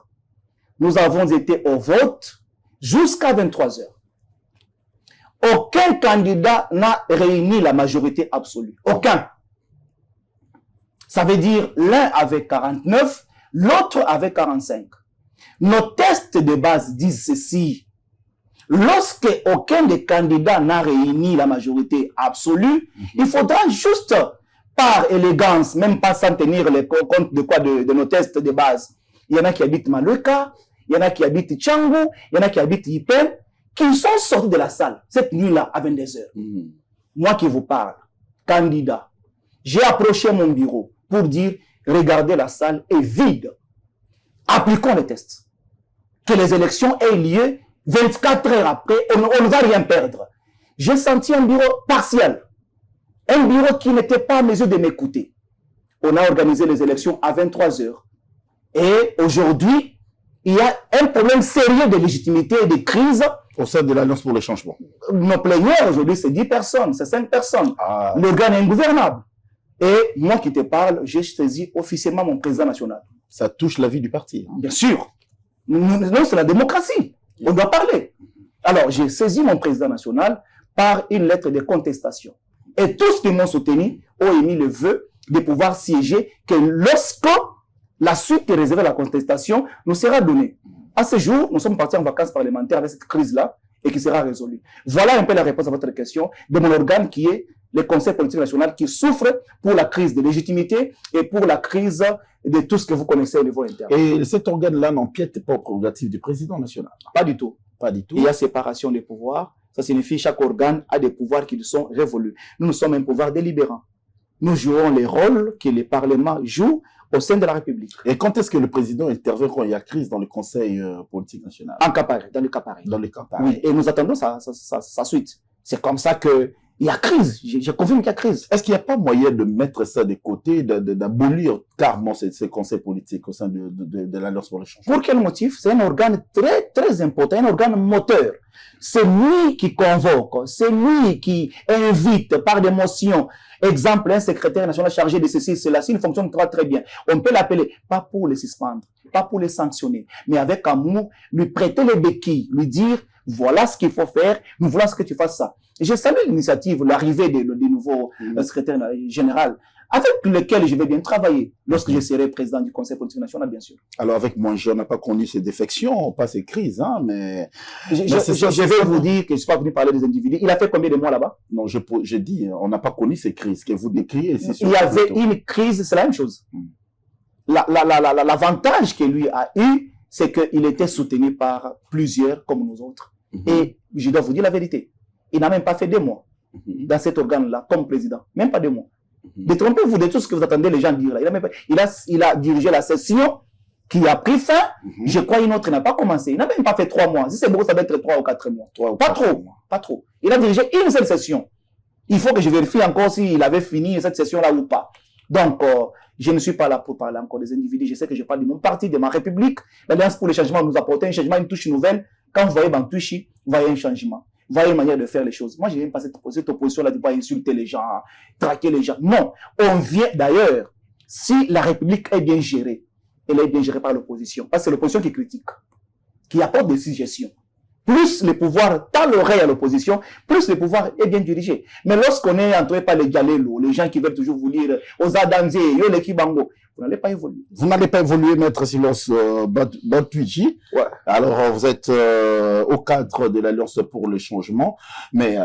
Nous avons été au vote jusqu'à 23 h. Aucun candidat n'a réuni la majorité absolue. Aucun. Ça veut dire l'un avait 49, l'autre avait 45. Nos tests de base disent ceci. Lorsque aucun des candidats n'a réuni la majorité absolue, il faudra juste, par élégance, même pas sans tenir les compte de nos tests de base. Il y en a qui habitent Maluka, il y en a qui habitent Tchangou, il y en a qui habitent Yipem, qui sont sortis de la salle cette nuit-là à 22 h. Moi qui vous parle, candidat, j'ai approché mon bureau pour dire, regardez, la salle est vide. Appliquons les tests. Que les élections aient lieu 24 heures après, on ne va rien perdre. J'ai senti un bureau partiel. Un bureau qui n'était pas à mesure de m'écouter. On a organisé les élections à 23 h. Et aujourd'hui, il y a un problème sérieux de légitimité et de crise. Au sein de l'Alliance pour le changement. Nos plénières aujourd'hui, c'est 10 personnes, c'est 5 personnes. L'organe est ingouvernable. Et moi qui te parle, j'ai saisi officiellement mon président national. Ça touche la vie du parti. Bien sûr. Non, c'est la démocratie. On doit parler. Alors, j'ai saisi mon président national par une lettre de contestation. Et tous ceux qui m'ont soutenu ont émis le vœu de pouvoir siéger que lorsque la suite est réservée à la contestation nous sera donnée. À ce jour, nous sommes partis en vacances parlementaires avec cette crise-là et qui sera résolue. Voilà un peu la réponse à votre question de mon organe qui est le Conseil politique national qui souffre pour la crise de légitimité et pour la crise de tout ce que vous connaissez au niveau interne. Et cet organe-là n'empiète pas aux prérogatives du président national? Pas du tout. Pas du tout. Il y a séparation des pouvoirs. Ça signifie que chaque organe a des pouvoirs qui lui sont révolus. Nous sommes un pouvoir délibérant. Nous jouons les rôles que le Parlement joue au sein de la République. Et quand est-ce que le président intervient quand il y a crise dans le Conseil politique national? En cas pareil, dans le cas pareil. Dans le cas pareil. Oui, et nous attendons sa suite. C'est comme ça que il y a crise. Je confirme qu'il y a crise. Est-ce qu'il n'y a pas moyen de mettre ça de côté, d'abolir carrément ces conseils politiques au sein de l'Alliance pour le changement? Pour quel motif? C'est un organe très, très important, un organe moteur. C'est lui qui convoque, c'est lui qui invite par des motions. Exemple, un secrétaire national chargé de ceci, cela, s'il fonctionne très bien. On peut l'appeler, pas pour les suspendre, pas pour les sanctionner, mais avec amour, lui prêter les béquilles, lui dire, voilà ce qu'il faut faire, nous voulons ce que tu fasses ça. J'ai salué l'initiative, l'arrivée du nouveau secrétaire général, avec lequel je vais bien travailler lorsque je serai président du Conseil politique national, bien sûr. Alors avec moi, je n'ai pas connu ces défections, pas ces crises, hein, mais... Je vais vous dire que je ne suis pas venu parler des individus. Il a fait combien de mois là-bas? Non, je dis, on n'a pas connu ces crises que vous décriez. Il y avait une crise, c'est la même chose. L'avantage que lui a eu, c'est qu'il était soutenu par plusieurs comme nous autres. Et je dois vous dire la vérité. Il n'a même pas fait 2 mois dans cet organe-là comme président. Même pas 2 mois. Détrompez-vous de tout ce que vous attendez les gens dire là. Il a dirigé la session qui a pris fin. Je crois une autre n'a pas commencé. Il n'a même pas fait 3 mois. Si c'est beau, ça va être 3 ou 4 mois. Pas trop. Il a dirigé une seule session. Il faut que je vérifie encore s'il avait fini cette session-là ou pas. Donc, je ne suis pas là pour parler encore des individus. Je sais que je parle de mon parti, de ma République. L'Alliance pour le changement nous apporte un changement, une touche nouvelle. Quand vous voyez Bantouchi, vous voyez un changement. Vous voyez une manière de faire les choses. Moi, je n'aime pas cette opposition-là de ne pas insulter les gens, traquer les gens. Non. On vient d'ailleurs, si la République est bien gérée, elle est bien gérée par l'opposition. Parce que c'est l'opposition qui critique, qui apporte des suggestions. Plus le pouvoir tend l'oreille à l'opposition, plus le pouvoir est bien dirigé. Mais lorsqu'on est entouré par les galélos, les gens qui veulent toujours vous lire aux Adanzé, yo les Kibango, vous n'allez pas évoluer. Vous n'allez pas évoluer, Maître Silos Bantouchi. Ouais. Alors, vous êtes au cadre de l'Alliance pour le changement, mais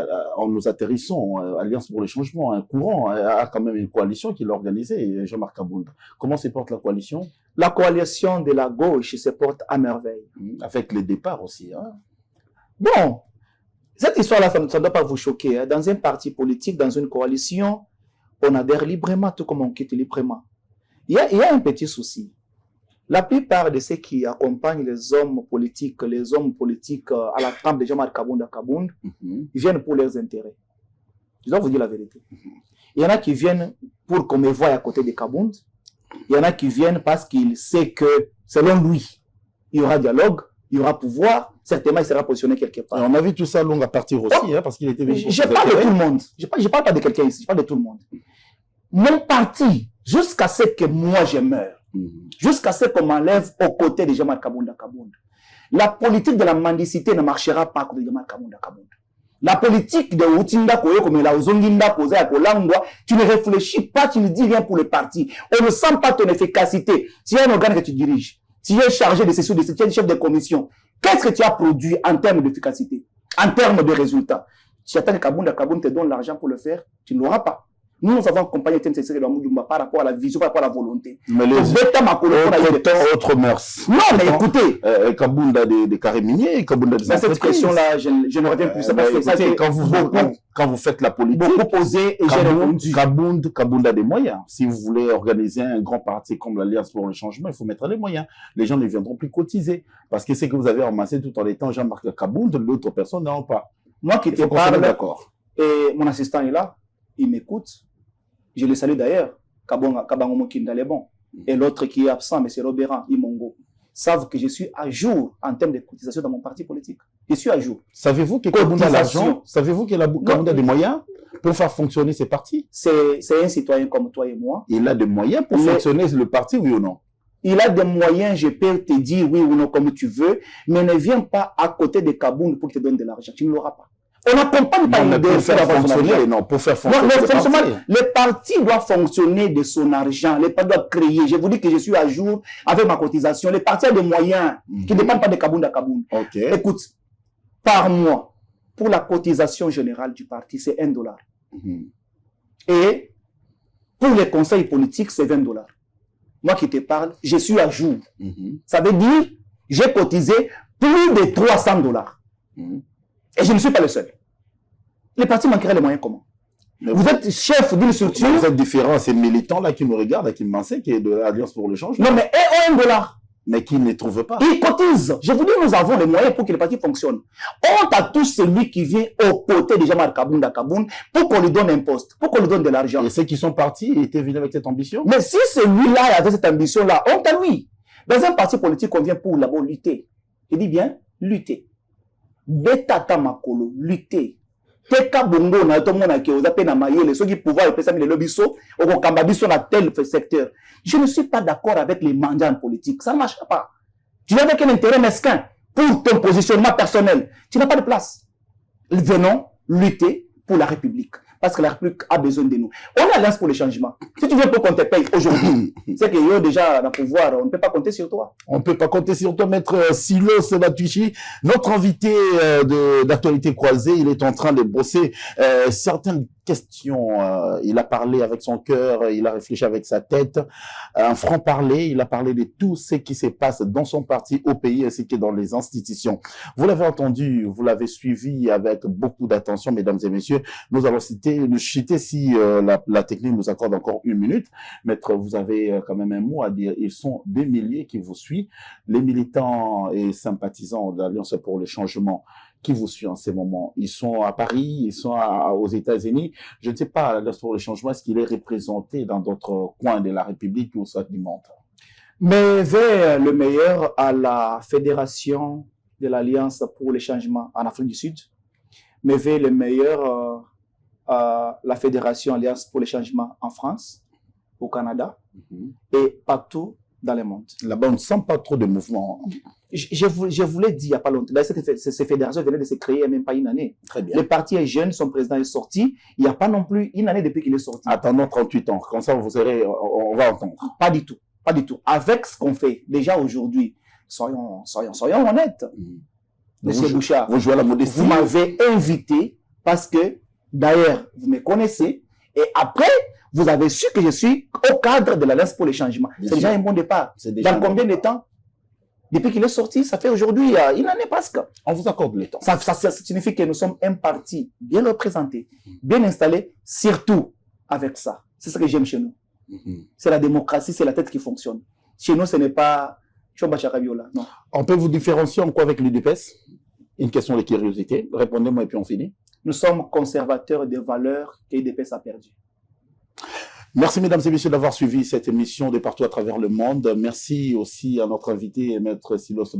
nous atterrissons, Alliance pour le changement, un courant, a quand même une coalition qui l'a organisée, Jean-Marc Kabound. Comment se porte la coalition? La coalition de la gauche se porte à merveille. Avec les départs aussi, hein? Bon, cette histoire-là, ça ne doit pas vous choquer. Hein. Dans un parti politique, dans une coalition, on adhère librement, tout comme on quitte librement. Il y a un petit souci. La plupart de ceux qui accompagnent les hommes politiques à la trempe de Jean-Marc Kabound à Kabound, ils viennent pour leurs intérêts. Je dois vous dire la vérité. Il y en a qui viennent pour qu'on me voie à côté de Kabound. Il y en a qui viennent parce qu'il sait que, selon lui, il y aura dialogue, il y aura pouvoir, certainement il sera positionné quelque part. Et on a vu tout ça long à partir aussi, parce qu'il était venu. Je parle de tout le monde. Je parle pas de quelqu'un ici, je parle de tout le monde. Mon parti, jusqu'à ce que moi je meure, jusqu'à ce qu'on m'enlève aux côtés de Jean-Marc Kabound. La politique de la mendicité ne marchera pas à côté de Jean-Marc Kabound. La politique de Outinda Koyo, comme la Ozonginda Koza Kolangwa, tu ne réfléchis pas, tu ne dis rien pour le parti. On ne sent pas ton efficacité. Tu es un organe que tu diriges. Tu es chargé de ceci, tu es chef de commission. Qu'est-ce que tu as produit en termes d'efficacité, en termes de résultats? Tu attends que Kabound te donne l'argent pour le faire, tu ne l'auras pas. Nous avons accompagné par rapport à la vision, par rapport à la volonté. Mais les autres mœurs. Non, mais écoutez. Kabound a des carrés miniers, Kabound a des entreprises. Cette question-là, je ne reviens plus. Quand vous faites la politique, beaucoup posé et j'ai répondu. Kabound a des moyens. Si vous voulez organiser un grand parti comme l'Alliance pour le changement, il faut mettre les moyens. Les gens ne viendront plus cotiser. Parce que c'est que vous avez ramassé tout en étant Jean-Marc Kabound, l'autre personne n'en pas. Moi qui te parle, d'accord. Et mon assistant est là, il m'écoute. Je le salue d'ailleurs, Kabango Mokinda est bon. Et l'autre qui est absent, M. Robert Imongo, savent que je suis à jour en termes de cotisation dans mon parti politique. Je suis à jour. Savez-vous que Kabound a l'argent? Savez-vous que Kabound a des moyens pour faire fonctionner ses partis? C'est un citoyen comme toi et moi. Il a des moyens pour fonctionner le parti, oui ou non? Il a des moyens, je peux te dire oui ou non comme tu veux, mais ne viens pas à côté de Kabound pour qu'il te donne de l'argent. Tu ne l'auras pas. On n'accompagne pas l'idée de faire fonctionner. Non, pour faire fonctionner. Le parti doit fonctionner de son argent. Le parti doit créer. Je vous dis que je suis à jour avec ma cotisation. Le parti a des moyens qui ne dépendent pas de Kabound à Kabound. Okay. Écoute, par mois, pour la cotisation générale du parti, c'est $1. Et pour les conseils politiques, c'est $20. Moi qui te parle, je suis à jour. Ça veut dire, j'ai cotisé plus de $300. Et je ne suis pas le seul. Les partis manqueraient les moyens comment? Vous êtes chef d'une structure. Vous êtes différent, ces militants là qui nous regardent, qui m'enseignent, qui est de l'Alliance pour le changement. Non, mais ils ont $1. Mais qui ne les trouvent pas. Ils cotisent. Je vous dis, nous avons les moyens pour que le parti fonctionne. Honte à tout celui qui vient aux côtés de Jean-Marc Kabound à Kabound pour qu'on lui donne un poste, pour qu'on lui donne de l'argent. Et ceux qui sont partis étaient venus avec cette ambition. Mais si celui-là avait cette ambition-là, honte à lui. Dans un parti politique, on vient pour d'abord lutter. Je dis bien, lutter. Betata makolo, lutter. Teka bongo na to mona ke ozape na mayele ceux qui pouvoir pesa mi le lobiso au kambabiso na tel secteur. Je ne suis pas d'accord avec les mandats en politique, ça ne marche pas. Tu n'as qu'un intérêt mesquin pour ton positionnement personnel. Tu n'as pas de place. Venons lutter pour la République. Parce que la République a besoin de nous. On est Alliance pour le changement. Si tu veux pour qu'on te paye aujourd'hui, c'est qu'il y a déjà le pouvoir, on ne peut pas compter sur toi. On ne peut pas compter sur toi, Maître Silo Sebatuchi. Notre invité d'actualité croisée, il est en train de bosser certaines questions. Il a parlé avec son cœur, il a réfléchi avec sa tête. Un franc-parler, il a parlé de tout ce qui se passe dans son parti, au pays, ainsi que dans les institutions. Vous l'avez entendu, vous l'avez suivi avec beaucoup d'attention, mesdames et messieurs. Nous allons citer si la technique nous accorde encore 1 minute. Maître, vous avez quand même un mot à dire. Ils sont des milliers qui vous suivent. Les militants et sympathisants de l'Alliance pour le changement qui vous suivent en ces moments. Ils sont à Paris, ils sont aux États-Unis. Je ne sais pas, l'Alliance pour le changement, est-ce qu'il est représenté dans d'autres coins de la République ou ça du monde? Mais vers le meilleur à la Fédération de l'Alliance pour le changement en Afrique du Sud, mais vers le meilleur à la Fédération Alliance pour le changement en France, au Canada et partout dans le monde. Là-bas, on ne sent pas trop de mouvement. Je vous l'ai dit il n'y a pas longtemps. Ces fédérations venaient de se créer il n'y a même pas 1 année. Très bien. Le parti est jeune, son président est sorti. Il n'y a pas non plus 1 année depuis qu'il est sorti. Attendons 38 ans. Comme ça, on va entendre. Pas du tout. Pas du tout. Avec ce qu'on fait déjà aujourd'hui, soyons honnêtes. Monsieur Bouchard, vous jouez à la modestie. Vous m'avez invité parce que, d'ailleurs, vous me connaissez. Et après, vous avez su que je suis au cadre de l'Alliance pour le changement. C'est déjà un bon départ. Dans combien de temps? Depuis qu'il est sorti, ça fait aujourd'hui 1 année presque. On vous accorde le temps. Ça signifie que nous sommes un parti bien représenté, bien installé, surtout avec ça. C'est ce que j'aime chez nous. C'est la démocratie, c'est la tête qui fonctionne. Chez nous, ce n'est pas Chomba Chakabiola, non. On peut vous différencier en quoi avec l'UDPS? Une question de curiosité. Répondez-moi et puis on finit. Nous sommes conservateurs des valeurs que l'UDPS a perdues. Merci mesdames et messieurs d'avoir suivi cette émission de partout à travers le monde. Merci aussi à notre invité, Maître Silos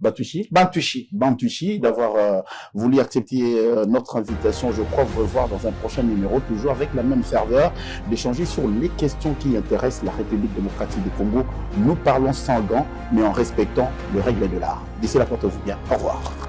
Bantuchi, d'avoir voulu accepter notre invitation. Je crois vous revoir dans un prochain numéro, toujours avec la même ferveur, d'échanger sur les questions qui intéressent la République démocratique du Congo. Nous parlons sans gants, mais en respectant les règles de l'art. D'ici là, portez-vous bien. Au revoir.